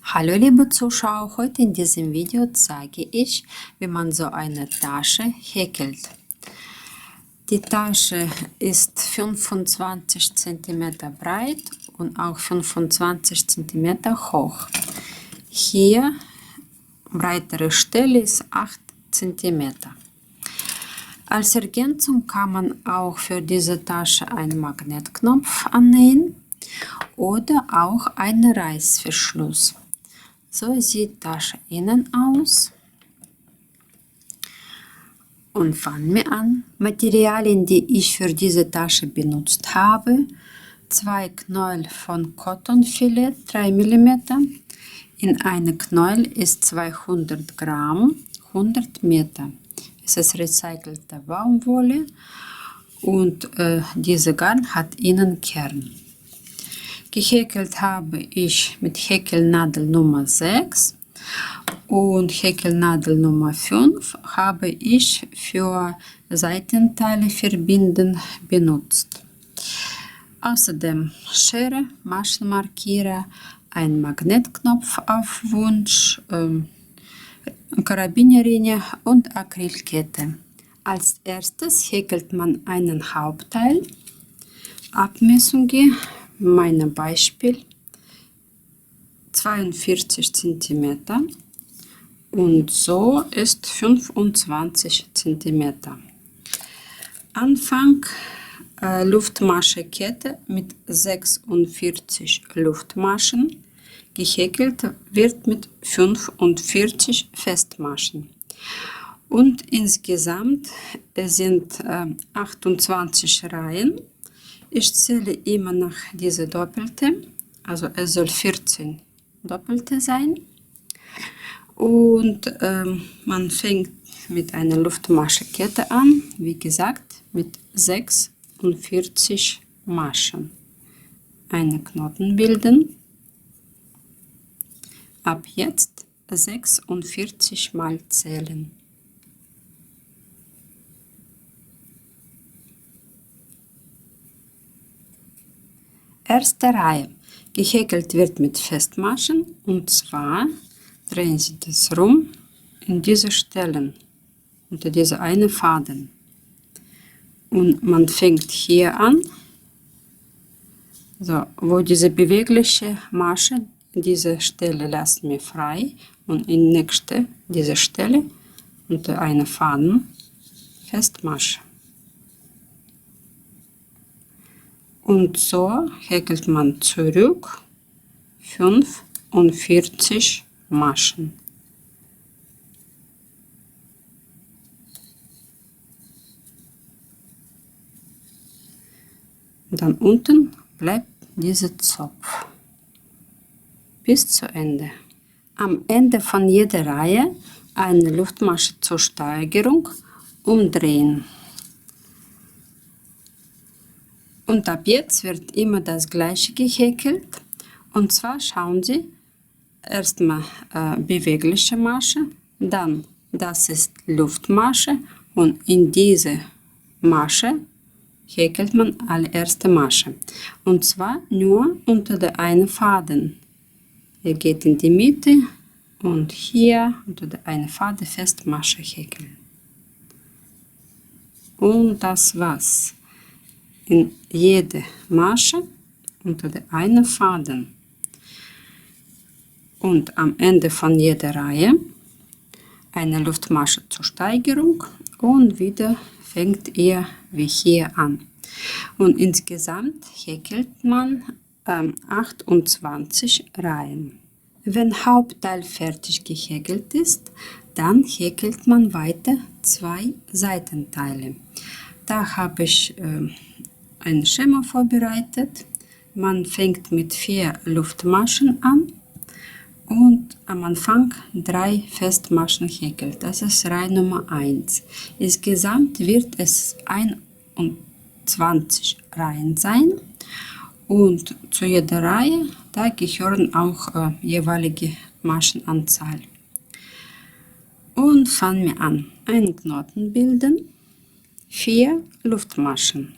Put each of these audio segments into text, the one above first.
Hallo liebe Zuschauer, heute in diesem Video zeige ich, wie man so eine Tasche häkelt. Die Tasche ist 25 cm breit und auch 25 cm hoch. Hier breitere Stelle ist 8 cm. Als Ergänzung kann man auch für diese Tasche einen Magnetknopf annähen oder auch einen Reißverschluss. So sieht die Tasche innen aus. Und fangen wir an. Materialien, die ich für diese Tasche benutzt habe: 2 Knäuel von Cottonfilet 3 mm. In einem Knäuel ist 200 Gramm, 100 Meter. Es ist recycelte Baumwolle und diese Garn hat innen Kern. Gehäkelt habe ich mit Häkelnadel Nummer 6 und Häkelnadel Nummer 5 habe ich für Seitenteile verbinden benutzt. Außerdem Schere, Maschenmarkierer, ein Magnetknopf auf Wunsch, Karabinerringe und Acrylkette. Als erstes häkelt man einen Hauptteil. Abmessungen, mein Beispiel: 42 cm und so ist 25 cm. Anfang Luftmaschenkette mit 46 Luftmaschen. Gehäkelt wird mit 45 Festmaschen. Und insgesamt sind 28 Reihen. Ich zähle immer nach diese Doppelte, also es soll 14 Doppelte sein. Und man fängt mit einer Luftmaschenkette an, wie gesagt, mit 46 Maschen. Einen Knoten bilden. Ab jetzt 46 Mal zählen. Erste Reihe. Gehäkelt wird mit Festmaschen, und zwar drehen Sie das rum in diese Stellen, unter diese eine Faden. Und man fängt hier an, so, wo diese bewegliche Masche, diese Stelle lassen wir frei, und in nächste diese Stelle unter eine Faden Festmasche. Und so häkelt man zurück 45 Maschen. Dann unten bleibt dieser Zopf bis zu Ende. Am Ende von jeder Reihe eine Luftmasche zur Steigerung umdrehen. Und ab jetzt wird immer das gleiche gehäkelt. Und zwar schauen Sie, erstmal bewegliche Masche, dann das ist Luftmasche, und in diese Masche häkelt man alle erste Masche. Und zwar nur unter der einen Faden. Er geht in die Mitte und hier unter der einen Faden Festmasche häkeln. Und das war's. In jede Masche unter der einen Faden. Und am Ende von jeder Reihe eine Luftmasche zur Steigerung, und wieder fängt ihr wie hier an. Und insgesamt häkelt man 28 Reihen. Wenn Hauptteil fertig gehäkelt ist, dann häkelt man weiter 2 Seitenteile. Da habe ich ein Schema vorbereitet. Man fängt mit 4 Luftmaschen an und am Anfang 3 Festmaschen häkelt. Das ist Reihe Nummer 1. Insgesamt wird es 21 Reihen sein, und zu jeder Reihe da gehören auch jeweilige Maschenanzahl. Und fangen wir an. Einen Knoten bilden, 4 Luftmaschen.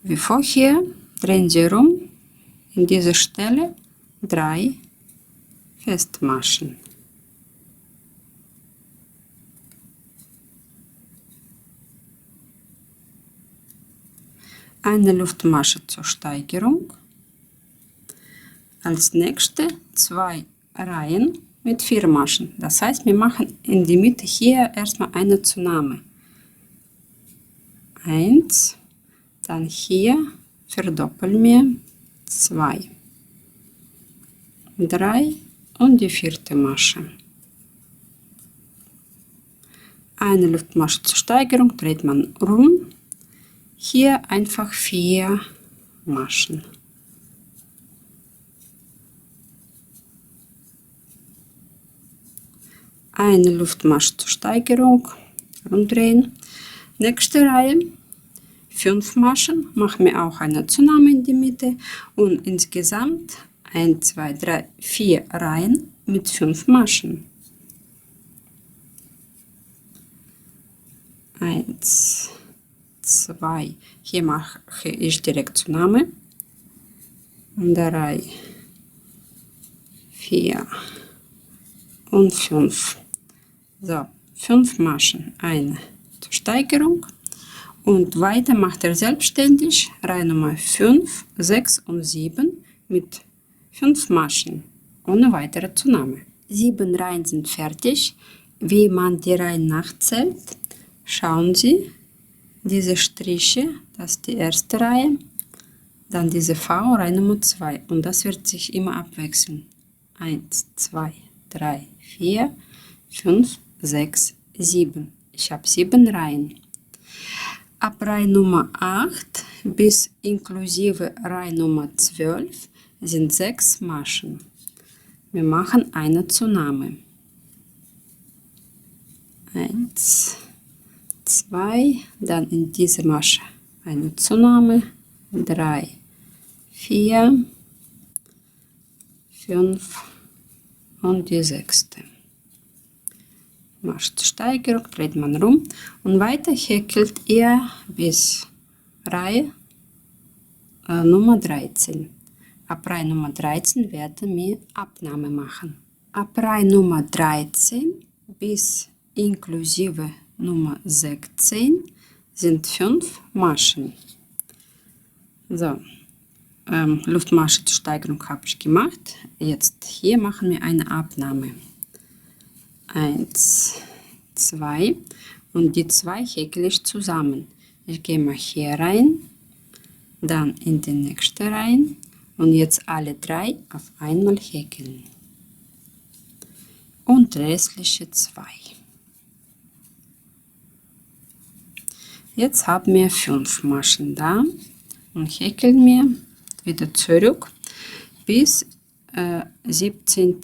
Wie vorher drehen Sie rum, in dieser Stelle 3 festmachen. Eine Luftmasche zur Steigerung. Als nächste 2 Reihen mit 4 Maschen. Das heißt, wir machen in die Mitte hier erstmal eine Zunahme. 1, dann hier verdoppeln wir 2, 3 und die 4. Masche. Eine Luftmasche zur Steigerung dreht man rum. Hier einfach 4 Maschen. Eine Luftmasche zur Steigerung, rumdrehen. Nächste Reihe, 5 Maschen, machen wir auch eine Zunahme in die Mitte und insgesamt 1, 2, 3, 4 Reihen mit 5 Maschen. 1, 2, hier mache ich direkt Zunahme. 3, 4 und 5. So, 5 Maschen, eine zur Steigerung und weiter macht er selbstständig Reihe Nummer 5, 6 und 7 mit 5 Maschen ohne weitere Zunahme. 7 Reihen sind fertig. Wie man die Reihen nachzählt, schauen Sie, diese Striche, das ist die erste Reihe, dann diese V, Reihe Nummer 2 und das wird sich immer abwechseln. 1, 2, 3, 4, 5, 6, 7. Ich habe 7 Reihen. Ab Reihe Nummer 8 bis inklusive Reihe Nummer 12 sind 6 Maschen. Wir machen eine Zunahme. 1, 2, dann in diese Masche eine Zunahme. 3, 4, 5 und die 6. Masche zur Steigerung, dreht man rum und weiter häkelt ihr bis Reihe Nummer 13. Ab Reihe Nummer 13 werden wir Abnahme machen. Ab Reihe Nummer 13 bis inklusive Nummer 16 sind 5 Maschen. So, Luftmasche zur Steigerung habe ich gemacht. Jetzt hier machen wir eine Abnahme. 1, 2 und die 2 häkle ich zusammen. Ich gehe mal hier rein, dann in die nächste rein und jetzt alle 3 auf einmal häkeln. Und restliche 2. Jetzt haben wir 5 Maschen da und häkeln wir wieder zurück bis 17.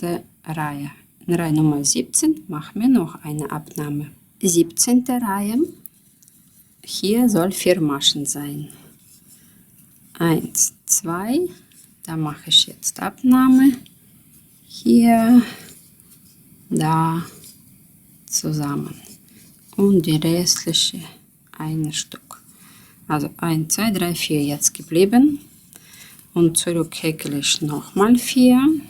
Reihe. In Reihe Nummer 17 machen wir noch eine Abnahme. 17. Reihe, hier soll 4 Maschen sein. 1, 2, da mache ich jetzt Abnahme. Hier, da, zusammen. Und die restliche ein Stück. Also 1, 2, 3, 4 jetzt geblieben. Und zurück häkle ich nochmal 4.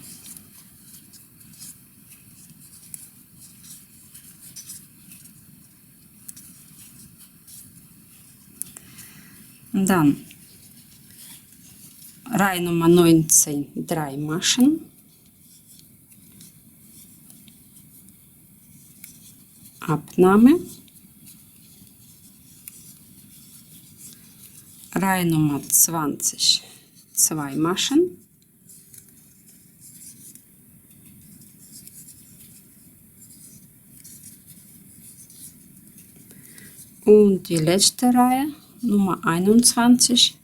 Und dann Reihe Nummer 19, 3 Maschen. Abnahme. Reihe Nummer 20, 2 Maschen. Und die letzte Reihe, Nummer 21,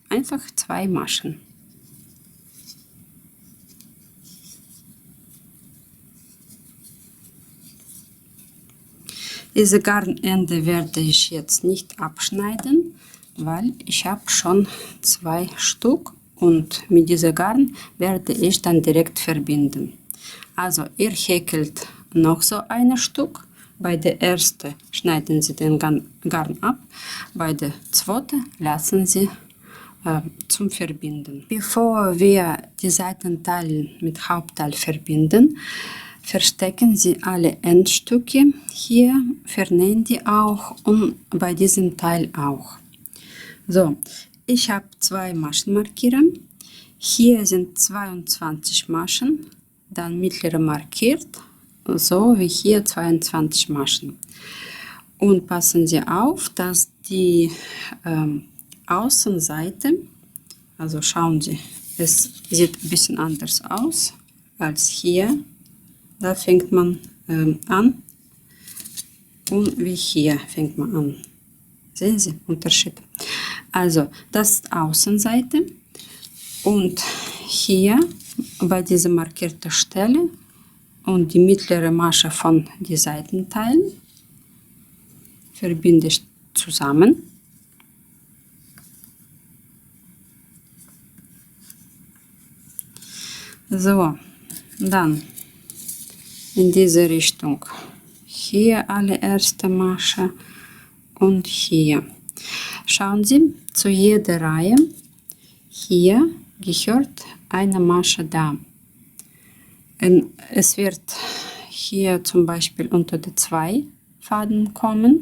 einfach 2 Maschen. Diese Garnende werde ich jetzt nicht abschneiden, weil ich habe schon 2 Stück und mit diesem Garn werde ich dann direkt verbinden. Also ihr häkelt noch so ein Stück. Bei der ersten schneiden Sie den Garn ab, bei der zweiten lassen Sie zum Verbinden. Bevor wir die Seitenteile mit Hauptteil verbinden, verstecken Sie alle Endstücke. Hier vernähen die auch und bei diesem Teil auch. So, ich habe 2 Maschenmarkierer. Hier sind 22 Maschen, dann mittlere markiert, so wie hier 22 Maschen. Und passen Sie auf, dass die Außenseite, also schauen Sie, es sieht ein bisschen anders aus als hier. Da fängt man an und wie hier fängt man an. Sehen Sie Unterschied? Also das ist Außenseite und hier bei dieser markierten Stelle und die mittlere Masche von den Seitenteilen verbinde ich zusammen. So, dann in diese Richtung. Hier allererste Masche und hier. Schauen Sie, zu jeder Reihe hier gehört eine Masche da. Und es wird hier zum Beispiel unter die 2 Faden kommen.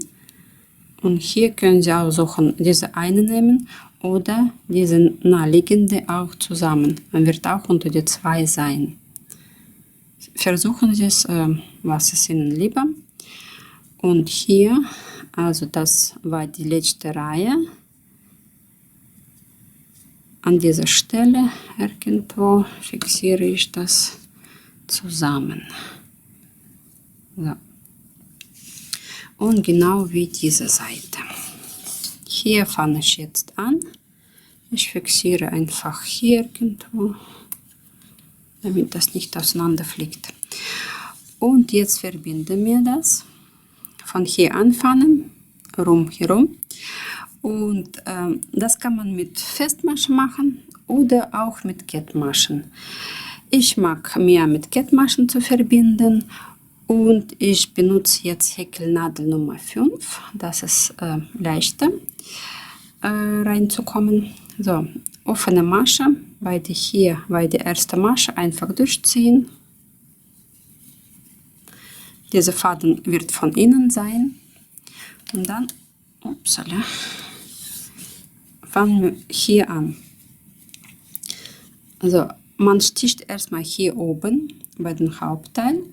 Und hier können Sie aussuchen, diese eine nehmen oder diese naheliegende auch zusammen. Man wird auch unter die 2 sein. Versuchen Sie es, was ist Ihnen lieber. Und hier, also das war die letzte Reihe. An dieser Stelle irgendwo fixiere ich das zusammen. So. Und genau wie diese Seite. Hier fange ich jetzt an. Ich fixiere einfach hier irgendwo, damit das nicht auseinanderfliegt. Und jetzt verbinden wir das. Von hier anfangen, herum. Und das kann man mit Festmaschen machen oder auch mit Kettmaschen. Ich mag mehr mit Kettmaschen zu verbinden und ich benutze jetzt Häkelnadel Nummer 5. Das ist leichter reinzukommen. So, offene Masche, bei der erste Masche einfach durchziehen. Dieser Faden wird von innen sein und dann fangen wir hier an. Also man sticht erstmal hier oben bei dem Hauptteil.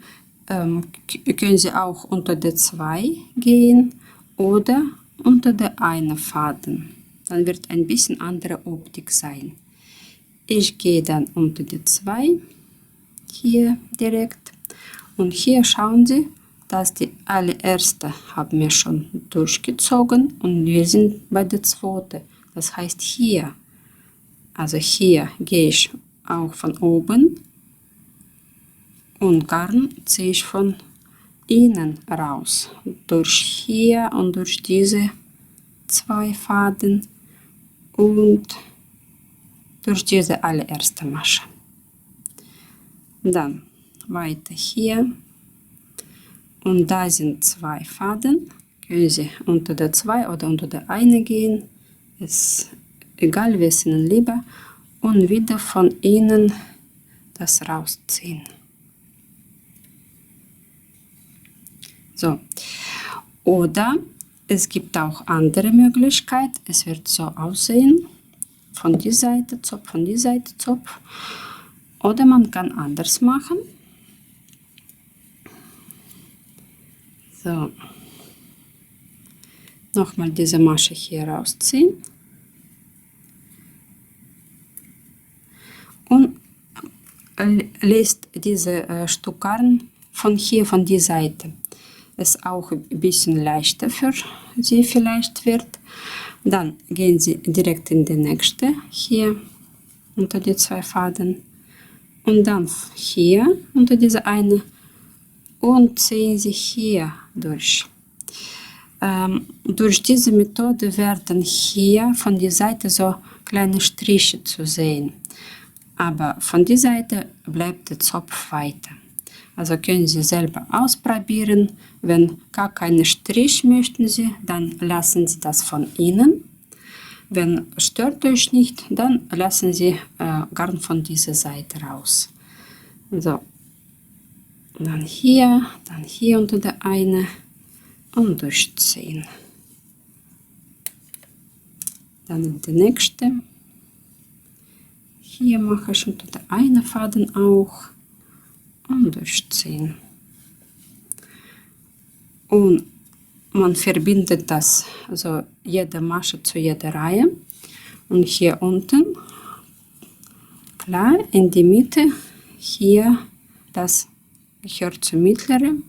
Können Sie auch unter der 2 gehen oder unter der 1 Faden. Dann wird ein bisschen andere Optik sein. Ich gehe dann unter die 2 hier direkt. Und hier schauen Sie, dass die allererste haben wir schon durchgezogen und wir sind bei der 2. Das heißt hier, also hier gehe ich auch von oben und Garn ziehe ich von innen raus. Durch hier und durch diese 2 Faden und durch diese allererste Masche. Dann weiter hier und da sind 2 Faden. Können Sie unter der 2 oder unter der 1 gehen. Ist egal, wie es Ihnen lieber. Und wieder von innen das rausziehen. So. Oder es gibt auch andere Möglichkeit. Es wird so aussehen. Von die Seite Zopf, von die Seite Zopf. Oder man kann anders machen. So. Nochmal diese Masche hier rausziehen. Und lässt diese Stück Garn von hier, von die Seite. Ist auch ein bisschen leichter für Sie vielleicht wird. Dann gehen Sie direkt in die nächste, hier unter die 2 Faden. Und dann hier unter diese eine und ziehen Sie hier durch. Durch diese Methode werden hier von der Seite so kleine Striche zu sehen. Aber von der Seite bleibt der Zopf weiter. Also können Sie selber ausprobieren. Wenn gar keinen Strich möchten Sie, dann lassen Sie das von innen. Wenn stört euch nicht, dann lassen Sie Garn von dieser Seite raus. So, dann hier unter der eine und durchziehen. Dann die nächste. Hier mache ich unter der eine Faden auch und durchziehen. Und man verbindet das, also jede Masche zu jeder Reihe. Und hier unten, klar, in die Mitte, hier, das gehört zur mittleren.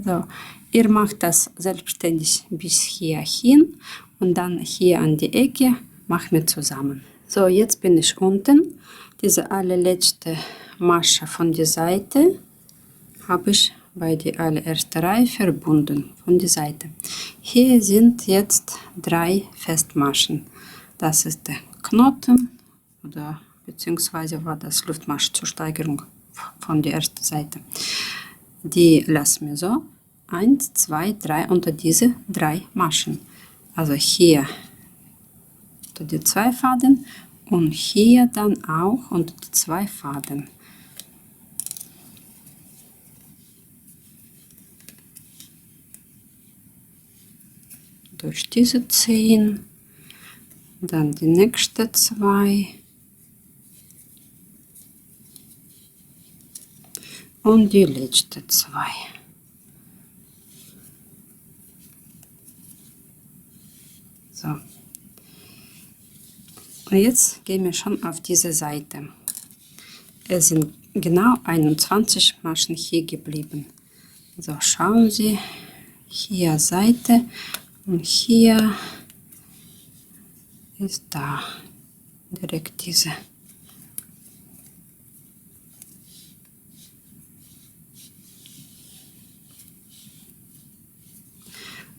So, ihr macht das selbstständig bis hier hin und dann hier an die Ecke machen wir zusammen. So, jetzt bin ich unten. Diese allerletzte Masche von der Seite habe ich bei der allerersten Reihe verbunden von der Seite. Hier sind jetzt 3 Festmaschen. Das ist der Knoten oder beziehungsweise war das Luftmasche zur Steigerung von der ersten Seite. Die lassen wir so 1, 2, 3 unter diese 3 Maschen. Also hier unter die 2 Faden und hier dann auch unter die 2 Faden. Durch diese ziehen, dann die nächste 2 und die letzte 2. So. Und jetzt gehen wir schon auf diese Seite. Es sind genau 21 Maschen hier geblieben. So, schauen Sie, hier Seite und hier ist da direkt diese.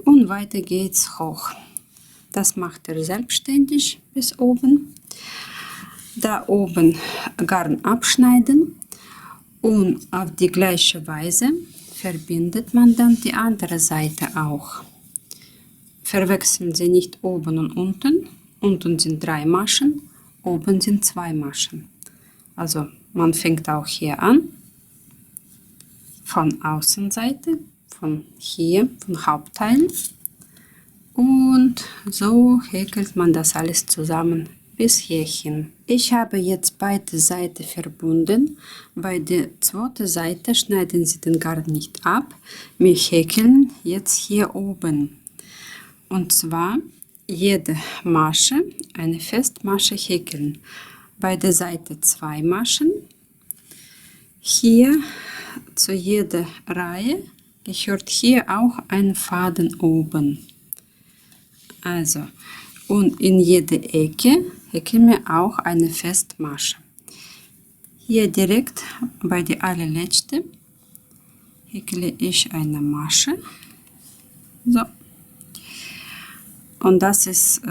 Und weiter geht's hoch. Das macht er selbstständig bis oben. Da oben Garn abschneiden und auf die gleiche Weise verbindet man dann die andere Seite auch. Verwechseln Sie nicht oben und unten. Unten sind 3 Maschen, oben sind 2 Maschen. Also man fängt auch hier an, von Außenseite, von hier, von Hauptteil. Und so häkelt man das alles zusammen bis hierhin. Ich habe jetzt beide Seiten verbunden. Bei der zweiten Seite schneiden Sie den Garn nicht ab. Wir häkeln jetzt hier oben. Und zwar jede Masche, eine Festmasche häkeln. Bei der Seite 2 Maschen. Hier zu jeder Reihe gehört hier auch ein Faden oben. Also, und in jede Ecke häkeln wir auch eine Festmasche. Hier direkt bei der allerletzten häkle ich eine Masche. So. Und das ist,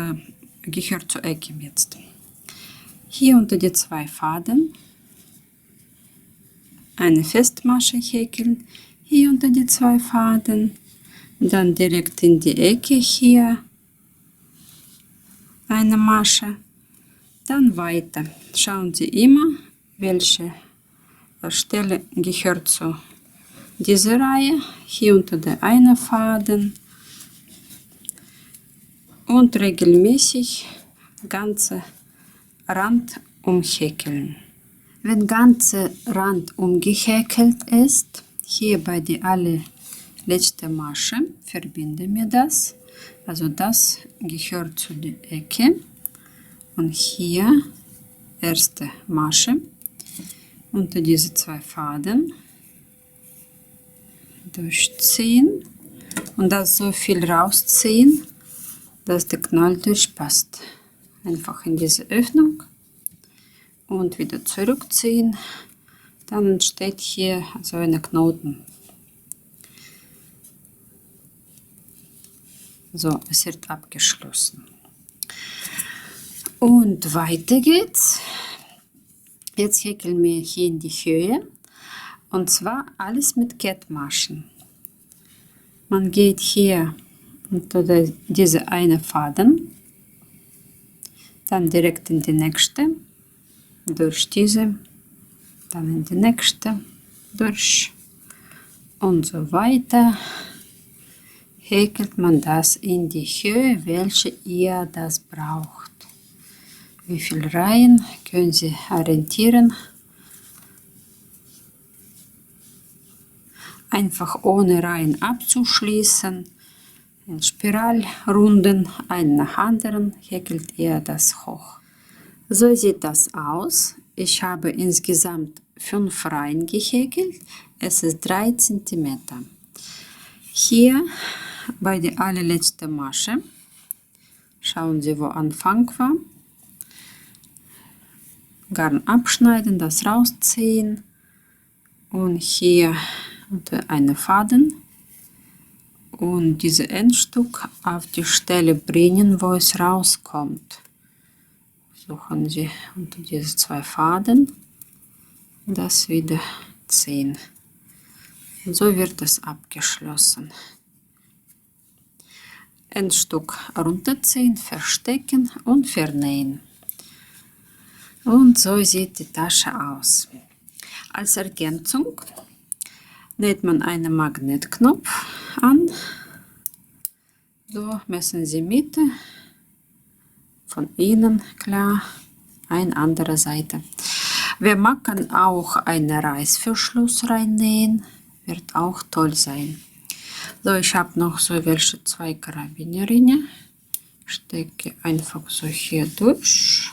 gehört zur Ecke jetzt. Hier unter die 2 Faden eine Festmasche häkeln. Hier unter die 2 Faden. Dann direkt in die Ecke hier eine Masche, dann weiter. Schauen Sie immer, welche Stelle gehört zu dieser Reihe. Hier unter der eine Faden und regelmäßig ganze Rand umhäkeln. Wenn ganze Rand umgehäkelt ist, hier bei der allerletzten Masche verbinden wir das. Also das gehört zu der Ecke und hier erste Masche unter diese 2 Faden durchziehen und das so viel rausziehen, dass der Knall durchpasst. Einfach in diese Öffnung und wieder zurückziehen. Dann entsteht hier so eine Knoten. So, es wird abgeschlossen. Und weiter geht's. Jetzt häkeln wir hier in die Höhe. Und zwar alles mit Kettmaschen. Man geht hier unter diese eine Faden dann direkt in die nächste, durch diese, dann in die nächste, durch und so weiter. Häkelt man das in die Höhe, welche ihr das braucht. Wie viele Reihen können Sie orientieren? Einfach ohne Reihen abzuschließen. In Spiralrunden, einen nach anderen, häkelt ihr das hoch. So sieht das aus. Ich habe insgesamt 5 Reihen gehäkelt. Es ist 3 cm. Hier bei der allerletzten Masche, schauen Sie, wo Anfang war. Garn abschneiden, das rausziehen und hier unter einen Faden und dieses Endstück auf die Stelle bringen, wo es rauskommt. Suchen Sie unter diese 2 Faden das wieder ziehen. So wird es abgeschlossen. Endstück runterziehen, verstecken und vernähen. Und so sieht die Tasche aus. Als Ergänzung näht man einen Magnetknopf an. So messen Sie Mitte von innen, klar, eine andere Seite. Wer mag, kann auch einen Reißverschluss reinnähen, wird auch toll sein. So, ich habe noch so welche 2 Karabinierringe. Stecke einfach so hier durch.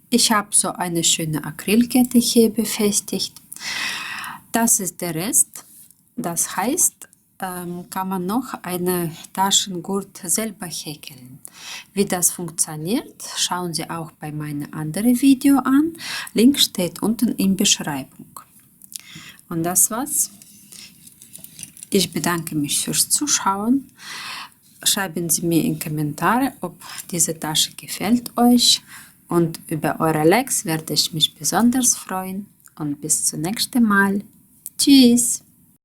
Ich habe so eine schöne Acrylkette hier befestigt. Das ist der Rest. Das heißt, kann man noch eine Taschengurt selber häkeln. Wie das funktioniert, schauen Sie auch bei meinem anderen Video an. Link steht unten in der Beschreibung. Und das war's. Ich bedanke mich fürs Zuschauen. Schreiben Sie mir in Kommentare, ob diese Tasche gefällt euch. Und über eure Likes werde ich mich besonders freuen. Und bis zum nächsten Mal. Tschüss!